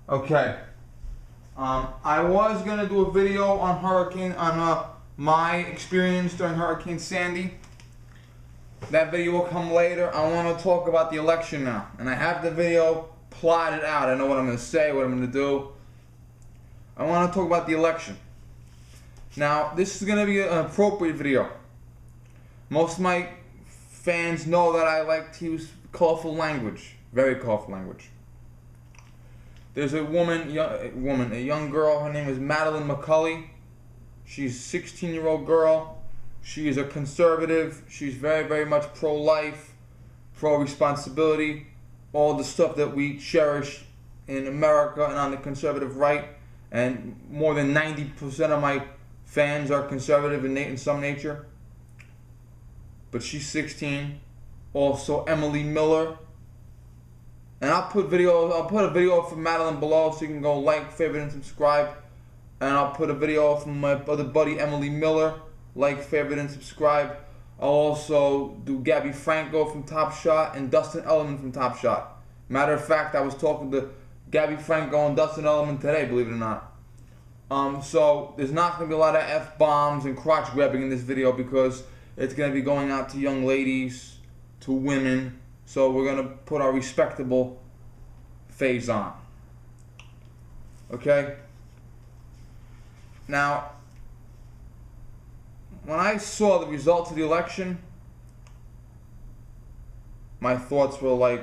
Okay. I was gonna do a video on my experience during Hurricane Sandy. That video will come later. I want to talk about the election now, and I have the video plotted out. I know what I'm gonna say, what I'm gonna do. I want to talk about the election. Now, this is gonna be an appropriate video. Most of my fans know that I like to use colorful language, very colorful language. There's a young girl. Her name is Madeline McCulley. She's a 16-year-old girl. She is a conservative. She's very, very much pro-life, pro-responsibility, all the stuff that we cherish in America and on the conservative right. And more than 90% of my fans are conservative in some nature. But she's 16. Also, Emily Miller. And I'll put a video from Madeline below so you can go like, favorite, and subscribe. And I'll put a video from my other buddy Emily Miller, like, favorite, and subscribe. I'll also do Gabby Franco from Top Shot and Dustin Elliman from Top Shot. Matter of fact, I was talking to Gabby Franco and Dustin Elliman today, believe it or not. So there's not going to be a lot of F-bombs and crotch grabbing in this video because it's going to be going out to young ladies, to women. So we're going to put our respectable phase on. Okay? Now, when I saw the results of the election, my thoughts were like,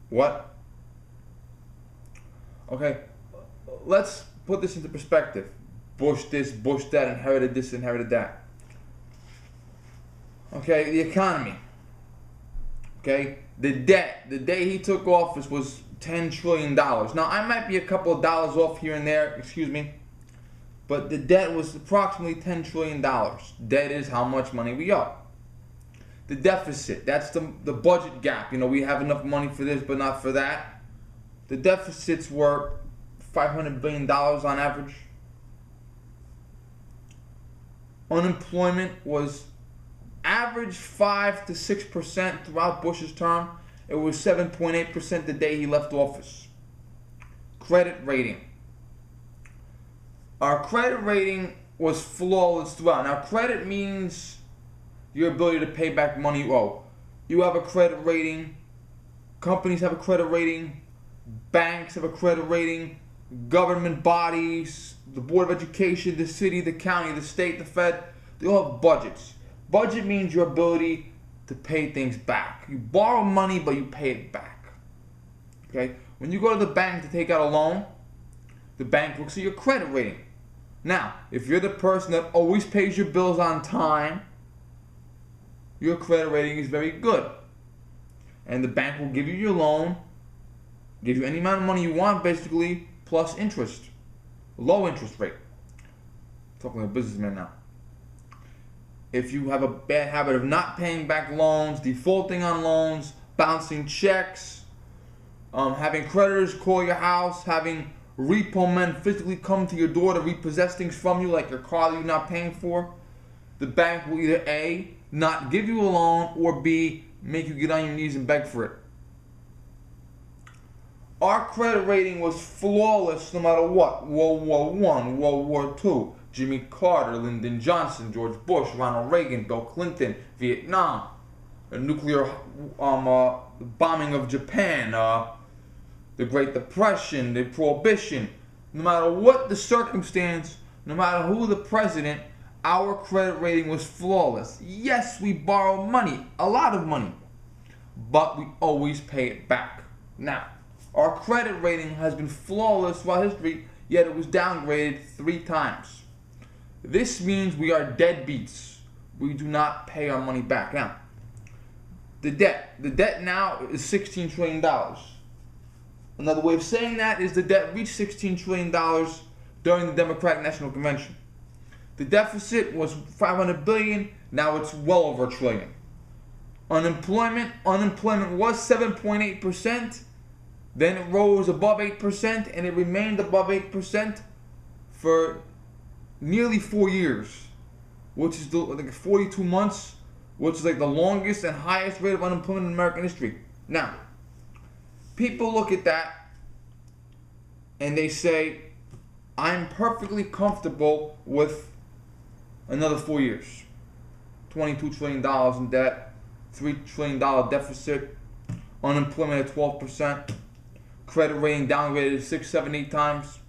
what? Okay, let's put this into perspective. Bush this, Bush that, inherited this, inherited that. Okay, the economy. Okay, the debt, the day he took office was $10 trillion. Now, I might be a couple of dollars off here and there, excuse me, but the debt was approximately $10 trillion. Debt is how much money we owe. The deficit, that's the budget gap. You know, we have enough money for this, but not for that. The deficits were $500 billion on average. Unemployment was average 5 to 6% throughout Bush's term. It was 7.8% the day he left office. Credit rating. Our credit rating was flawless throughout. Now, credit means your ability to pay back money you owe. You have a credit rating. Companies have a credit rating. Banks have a credit rating. Government bodies, the Board of Education, the city, the county, the state, the Fed, they all have budgets. Budget means your ability to pay things back. You borrow money, but you pay it back. Okay? When you go to the bank to take out a loan, the bank looks at your credit rating. Now, if you're the person that always pays your bills on time, your credit rating is very good. And the bank will give you your loan, give you any amount of money you want, basically, plus interest. Low interest rate. Talking like a businessman now. If you have a bad habit of not paying back loans, defaulting on loans, bouncing checks, having creditors call your house, having repo men physically come to your door to repossess things from you, like your car that you're not paying for, the bank will either A, not give you a loan, or B, make you get on your knees and beg for it. Our credit rating was flawless no matter what. World War I, World War II, Jimmy Carter, Lyndon Johnson, George Bush, Ronald Reagan, Bill Clinton, Vietnam, the nuclear bombing of Japan, the Great Depression, the Prohibition. No matter what the circumstance, no matter who the president, our credit rating was flawless. Yes, we borrow money, a lot of money, but we always pay it back. Now, our credit rating has been flawless throughout history, yet it was downgraded 3 times. This means we are deadbeats. We do not pay our money back. Now, the debt now is $16 trillion. Another way of saying that is the debt reached $16 trillion during the Democratic National Convention. The deficit was $500 billion, now it's well over $1 trillion. Unemployment was 7.8%, then it rose above 8%, and it remained above 8% for nearly 4 years, which is like 42 months, which is like the longest and highest rate of unemployment in American history. Now, people look at that and they say, I'm perfectly comfortable with another 4 years. $22 trillion in debt, $3 trillion deficit, unemployment at 12%, credit rating downgraded 6, 7, 8 times.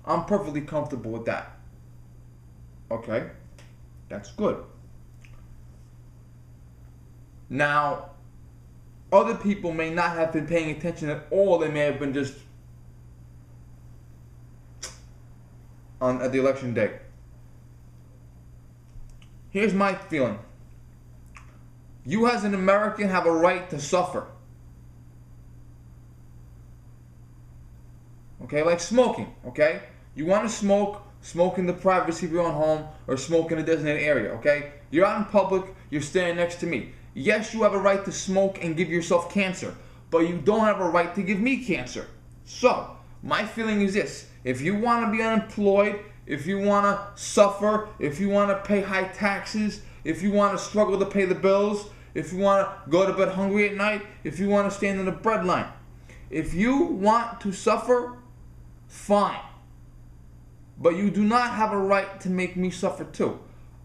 I'm perfectly comfortable with that. Okay, that's good. Now, other people may not have been paying attention at all. They may have been just at the election day. Here's my feeling. You as an American have a right to suffer. Okay, like smoking, okay? You want to smoke, smoke in the privacy of your own home or smoke in a designated area, okay? You're out in public, you're standing next to me. Yes, you have a right to smoke and give yourself cancer, but you don't have a right to give me cancer. So, my feeling is this. If you want to be unemployed, if you want to suffer, if you want to pay high taxes, if you want to struggle to pay the bills, if you want to go to bed hungry at night, if you want to stand in the bread line, if you want to suffer, fine. But you do not have a right to make me suffer too.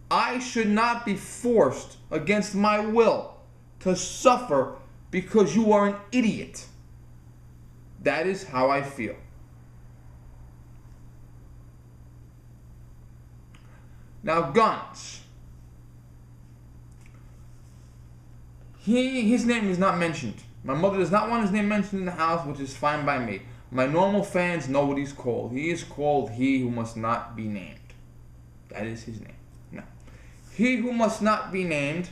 I should not be forced against my will to suffer because you are an idiot. That is how I feel. Now, guns. His name is not mentioned. My mother does not want his name mentioned in the house, which is fine by me. My normal fans know what he's called. He is called He Who Must Not Be Named. That is his name. Now, He Who Must Not Be Named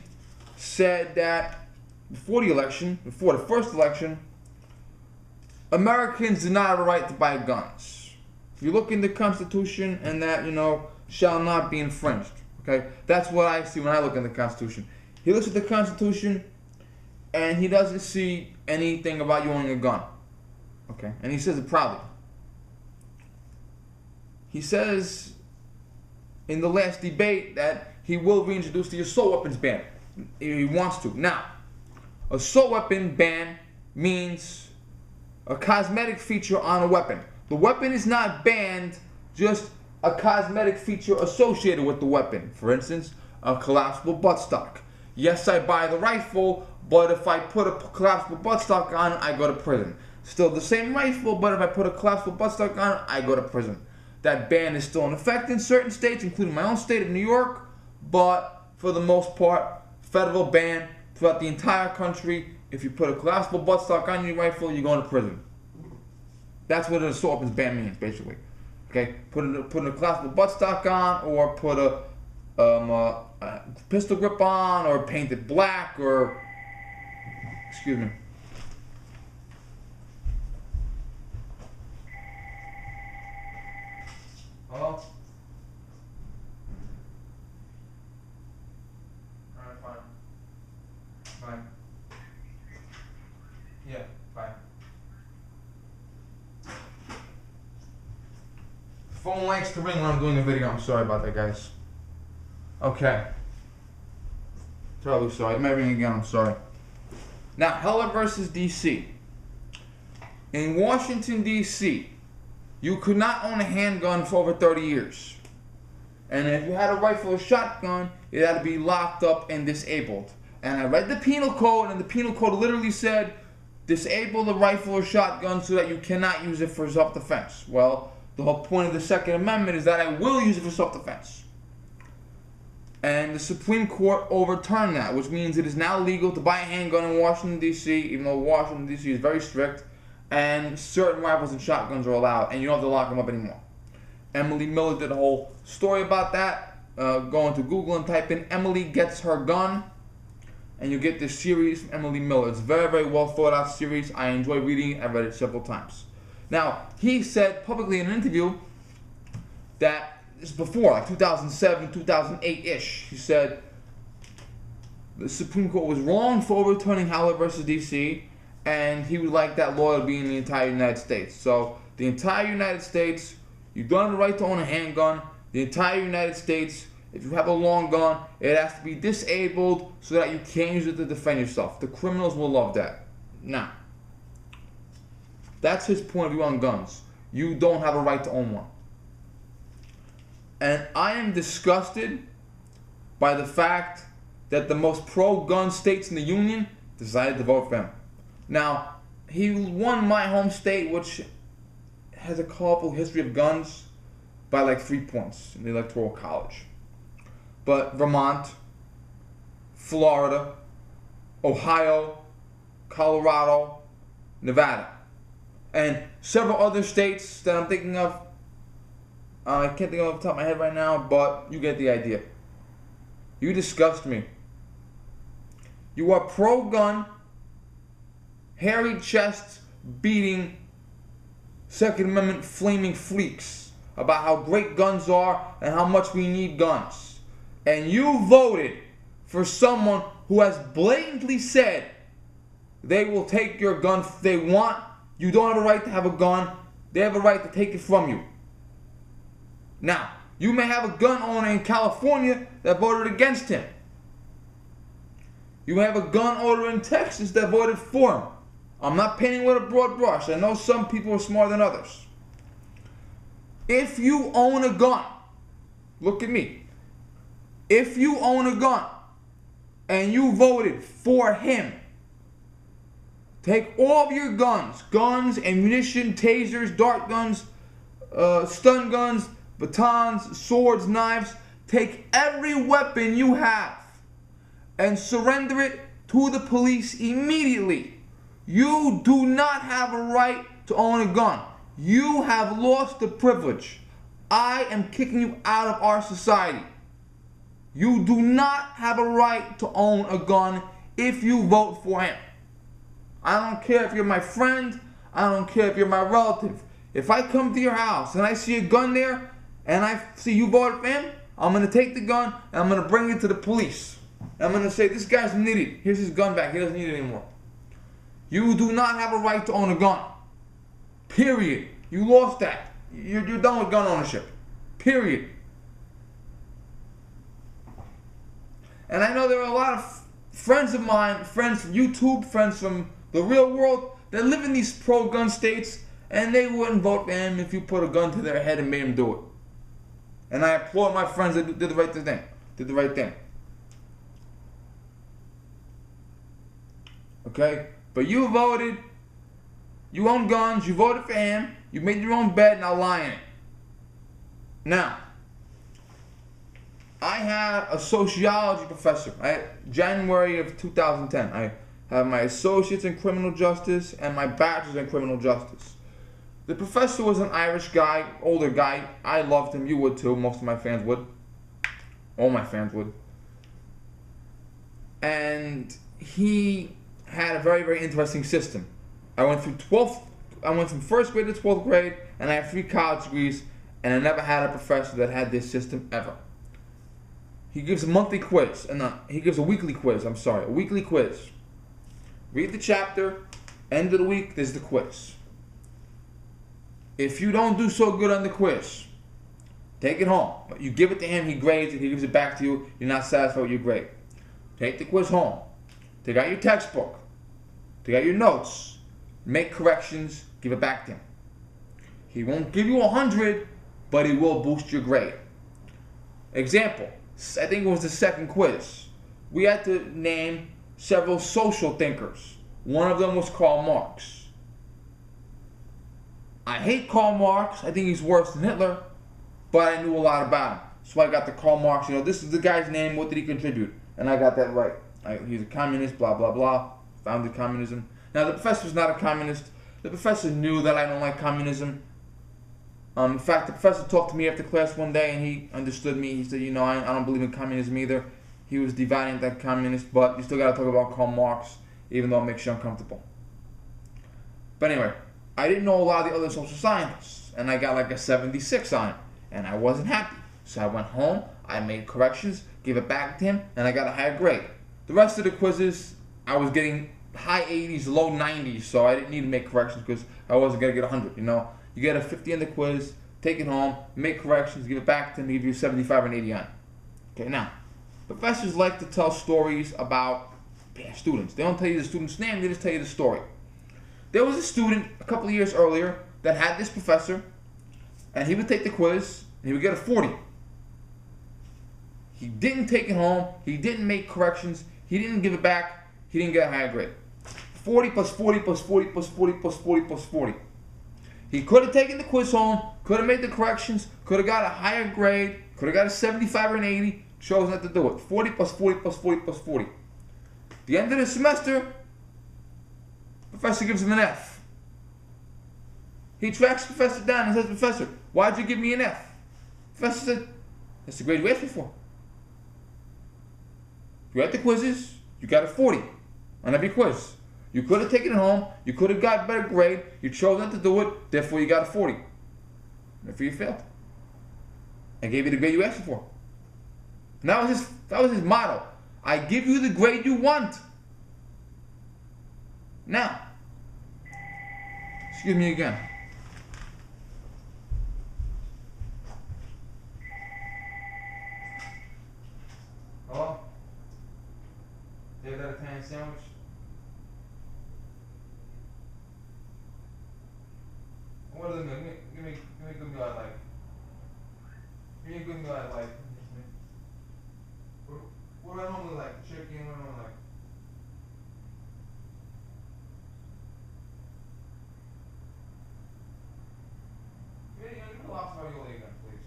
said that before the first election, Americans did not have a right to buy guns. If you look in the Constitution, and that, shall not be infringed. Okay? That's what I see when I look in the Constitution. He looks at the Constitution, and he doesn't see anything about you owning a gun. Okay? And he says it proudly. He says in the last debate that he will reintroduce the assault weapons ban. He wants to. Now, assault weapon ban means a cosmetic feature on a weapon. The weapon is not banned, just a cosmetic feature associated with the weapon. For instance, a collapsible buttstock. Yes, I buy the rifle, but if I put a collapsible buttstock on, I go to prison. Still the same rifle, but if I put a collapsible buttstock on, I go to prison. That ban is still in effect in certain states, including my own state of New York, but for the most part, federal ban throughout the entire country. If you put a collapsible buttstock on your rifle, you're going to prison. That's what an assault weapons ban means, basically. Okay, putting a collapsible buttstock on, or put a pistol grip on, or paint it black, or excuse me. Hello? Alright, fine. Fine. Yeah, fine. Phone likes to ring when I'm doing a video. I'm sorry about that, guys. Okay. Terribly sorry. It may ring again. I'm sorry. Now, Heller versus D.C. In Washington, D.C., you could not own a handgun for over 30 years. And if you had a rifle or shotgun, it had to be locked up and disabled. And I read the penal code, and the penal code literally said, disable the rifle or shotgun so that you cannot use it for self-defense. Well, the whole point of the Second Amendment is that I will use it for self-defense. And the Supreme Court overturned that, which means it is now legal to buy a handgun in Washington, D.C., even though Washington, D.C. is very strict, and certain rifles and shotguns are allowed, and you don't have to lock them up anymore. Emily Miller did a whole story about that. Go into Google and type in Emily Gets Her Gun, and you get this series from Emily Miller. It's a very, very well thought out series. I enjoy reading it. I've read it several times. Now, he said publicly in an interview that this is before, like 2007, 2008-ish. He said the Supreme Court was wrong for overturning Heller versus D.C., and he would like that law to be in the entire United States. So, the entire United States, you don't have the right to own a handgun. The entire United States, if you have a long gun, it has to be disabled so that you can't use it to defend yourself. The criminals will love that. Now, that's his point of view on guns. you don't have a right to own one. And I am disgusted by the fact that the most pro-gun states in the union decided to vote for him. Now, he won my home state, which has a colorful history of guns, by like 3 points in the Electoral College. But Vermont, Florida, Ohio, Colorado, Nevada, and several other states that I'm thinking of, I can't think of off the top of my head right now, but you get the idea. You disgust me. You are pro-gun, hairy chests beating Second Amendment flaming freaks about how great guns are and how much we need guns. And you voted for someone who has blatantly said they will take your gun if they want. You don't have a right to have a gun. They have a right to take it from you. Now, you may have a gun owner in California that voted against him. You may have a gun owner in Texas that voted for him. I'm not painting with a broad brush. I know some people are smarter than others. If you own a gun, look at me. If you own a gun and you voted for him, take all of your guns, ammunition, tasers, dart guns, stun guns, batons, swords, knives, take every weapon you have and surrender it to the police immediately. You do not have a right to own a gun. You have lost the privilege. I am kicking you out of our society. You do not have a right to own a gun if you vote for him. I don't care if you're my friend. I don't care if you're my relative. If I come to your house and I see a gun there and I see you voted for him, I'm going to take the gun and I'm going to bring it to the police. I'm going to say, this guy's an idiot. Here's his gun back. He doesn't need it anymore. You do not have a right to own a gun. Period. You lost that. You're done with gun ownership. Period. And I know there are a lot of friends of mine, friends from YouTube, friends from the real world, that live in these pro-gun states, and they wouldn't vote for him if you put a gun to their head and made them do it. And I applaud my friends that did the right thing. Did the right thing. Okay? But you voted, you own guns, you voted for him, you made your own bed, now lie in it. Now, I had a sociology professor. January of 2010. I have my associates in criminal justice and my bachelor's in criminal justice. The professor was an Irish guy, older guy. I loved him. You would too. Most of my fans would. All my fans would. And he had a very, very interesting system. I went from first grade to 12th grade, and I have 3 college degrees, and I never had a professor that had this system ever. He gives a monthly quiz, he gives a weekly quiz, a weekly quiz. Read the chapter, end of the week, there's the quiz. If you don't do so good on the quiz, take it home. You give it to him, he grades it, he gives it back to you, you're not satisfied with your grade. Take the quiz home. Take out your textbook. Take out your notes. Make corrections, give it back to him. He won't give you 100, but he will boost your grade. Example, I think it was the second quiz. We had to name several social thinkers. One of them was Karl Marx. I hate Karl Marx. I think he's worse than Hitler, but I knew a lot about him. So I got the Karl Marx, this is the guy's name, what did he contribute? And I got that right. He's a communist, blah, blah, blah. Founded communism. Now, the professor's not a communist. The professor knew that I don't like communism. In fact, the professor talked to me after class one day and he understood me. He said, I don't believe in communism either. He was devout anti-communist, but you still got to talk about Karl Marx, even though it makes you uncomfortable. But anyway, I didn't know a lot of the other social scientists, and I got like a 76 on it, and I wasn't happy. So I went home, I made corrections, gave it back to him, and I got a higher grade. The rest of the quizzes, I was getting high 80s, low 90s, so I didn't need to make corrections because I wasn't going to get 100, You get a 50 in the quiz, take it home, make corrections, give it back to him, give you 75 and 80 on it. Okay, now, professors like to tell stories about their students. They don't tell you the student's name, they just tell you the story. There was a student a couple of years earlier that had this professor, and he would take the quiz, and he would get a 40. He didn't take it home. He didn't make corrections. He didn't give it back. He didn't get a higher grade. 40 plus 40 plus 40 plus 40 plus 40 plus 40. He could have taken the quiz home, could have made the corrections, could have got a higher grade, could have got a 75 or an 80, chose not to do it. 40 plus 40 plus 40 plus 40. The end of the semester, professor gives him an F. He tracks the professor down and says, Professor, why'd you give me an F? Professor said, that's the grade you asked me for. You had the quizzes, you got a 40 on every quiz. You could have taken it home, you could have got a better grade, you chose not to do it, therefore you got a 40. Therefore you failed. I gave you the grade you asked for. And that was his motto. I give you the grade you want. Now, excuse me again. Hello? Take that Italian sandwich? What is it? Give me a good meal I like. Give me a good meal I like. What do I normally like? Chicken? What do I normally like? Give me a lobster ravioli again, please.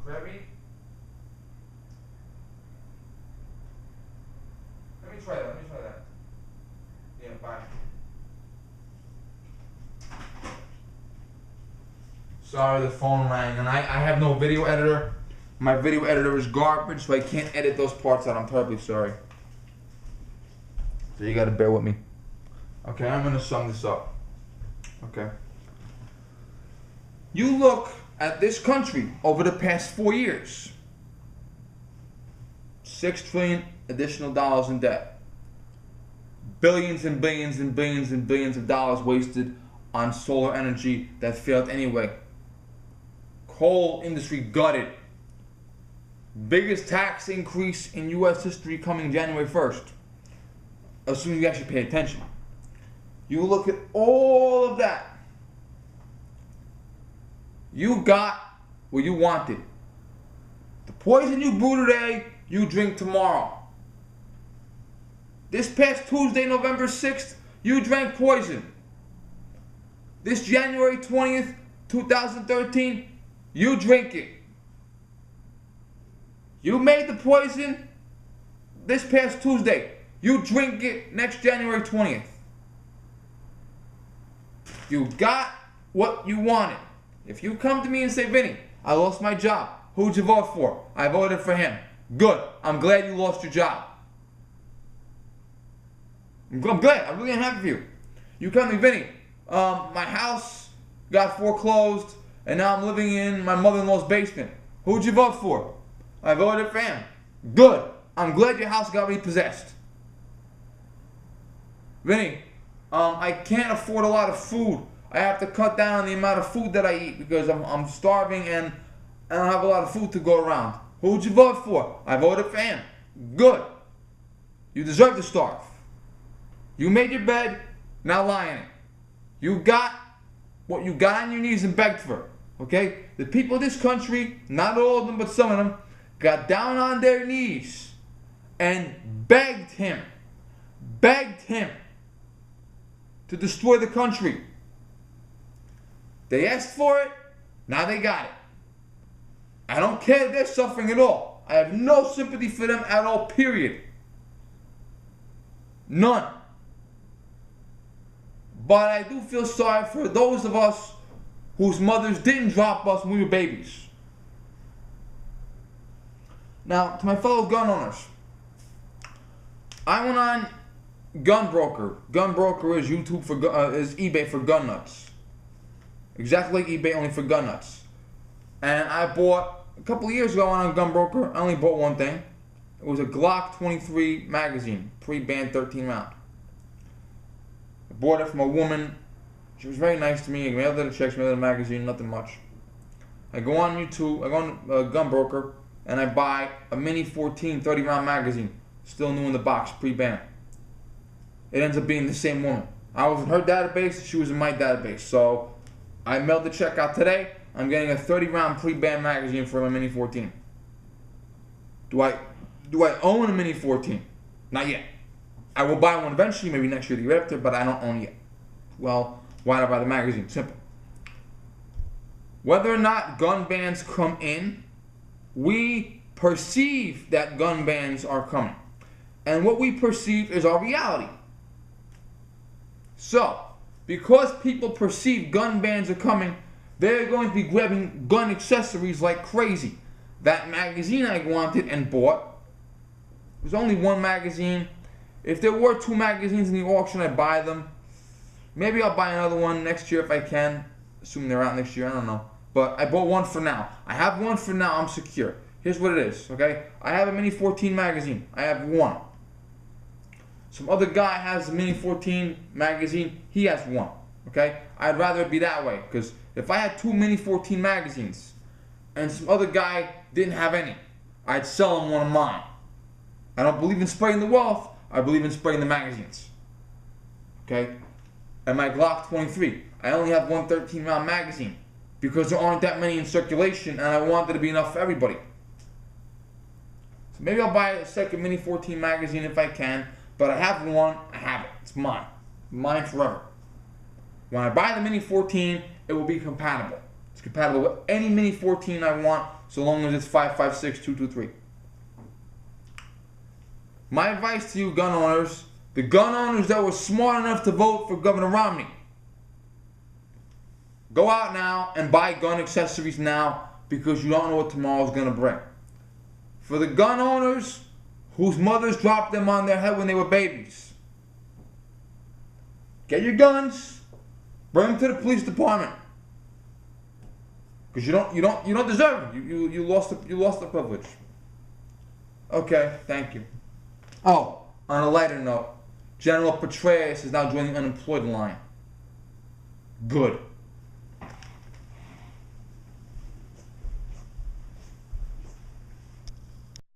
Crab meat? Let me try that. Yeah, bye. Sorry, the phone rang, and I have no video editor. My video editor is garbage, so I can't edit those parts out. I'm terribly sorry. So you gotta bear with me. Okay, I'm gonna sum this up. Okay. You look at this country over the past 4 years. $6 trillion additional dollars in debt. Billions and billions and billions and billions of dollars wasted on solar energy that failed anyway. Coal industry gutted. Biggest tax increase in U.S. history coming January 1st. Assuming you actually pay attention. You look at all of that. You got what you wanted. The poison you brew today, you drink tomorrow. This past Tuesday, November 6th, you drank poison. This January 20th, 2013, you drink it. You made the poison this past Tuesday. You drink it next January 20th. You got what you wanted. If you come to me and say, Vinny, I lost my job. Who'd you vote for? I voted for him. Good. I'm glad you lost your job. I'm glad. I really am happy for you. You come to me, Vinny, my house got foreclosed and now I'm living in my mother-in-law's basement. Who'd you vote for? I voted for him. Good. I'm glad your house got repossessed. Vinny, I can't afford a lot of food. I have to cut down on the amount of food that I eat because I'm starving and I don't have a lot of food to go around. Who'd you vote for? I voted for him. Good. You deserve to starve. You made your bed, now lie in it. You got what you got on your knees and begged for. Okay? The people of this country, not all of them, but some of them, got down on their knees and begged him to destroy the country. They asked for it, now they got it. I don't care if they're suffering at all. I have no sympathy for them at all, period. None. But I do feel sorry for those of us whose mothers didn't drop us when we were babies. Now, to my fellow gun owners, I went on Gunbroker. Gunbroker is is eBay for gun nuts. Exactly like eBay, only for gun nuts. And I bought, a couple of years ago on Gunbroker, I only bought one thing. It was a Glock 23 magazine, pre-banned 13 round. I bought it from a woman. She was very nice to me. I mailed her the check, mailed her the magazine, nothing much. I go on YouTube, I go on Gunbroker, and I buy a Mini 14 30-round magazine, still new in the box, pre-ban. It ends up being the same woman. I was in her database, she was in my database. So I mailed the check out today. I'm getting a 30-round pre-ban magazine for my Mini 14. Do I own a Mini 14? Not yet. I will buy one eventually, maybe next year, the year after, but I don't own it yet. Well, why did I buy the magazine? Simple. Whether or not gun bans come in, we perceive that gun bans are coming. And what we perceive is our reality. So, because people perceive gun bans are coming, they're going to be grabbing gun accessories like crazy. That magazine I wanted and bought, there's only one magazine. If there were 2 magazines in the auction, I'd buy them. Maybe I'll buy another one next year if I can, assuming they're out next year, I don't know. But I bought one for now. I have one for now, I'm secure. Here's what it is, okay? I have a Mini 14 magazine. I have one. Some other guy has a Mini 14 magazine. He has one, okay? I'd rather it be that way, because if I had 2 Mini 14 magazines and some other guy didn't have any, I'd sell him one of mine. I don't believe in spreading the wealth. I believe in spreading the magazines, okay? And my Glock 23, I only have one 13-round magazine because there aren't that many in circulation, and I want it to be enough for everybody. So maybe I'll buy a second Mini 14 magazine if I can, but I have one, I have it. It's mine. Mine forever. When I buy the Mini 14, it will be compatible. It's compatible with any Mini 14 I want, so long as it's 5.56 223. My advice to you gun owners, the gun owners that were smart enough to vote for Governor Romney, go out now and buy gun accessories now, because you don't know what tomorrow's going to bring. For the gun owners whose mothers dropped them on their head when they were babies, get your guns, bring them to the police department, because you don't deserve them. You lost the privilege. Okay, thank you. Oh, on a lighter note, General Petraeus is now joining the unemployed line. Good.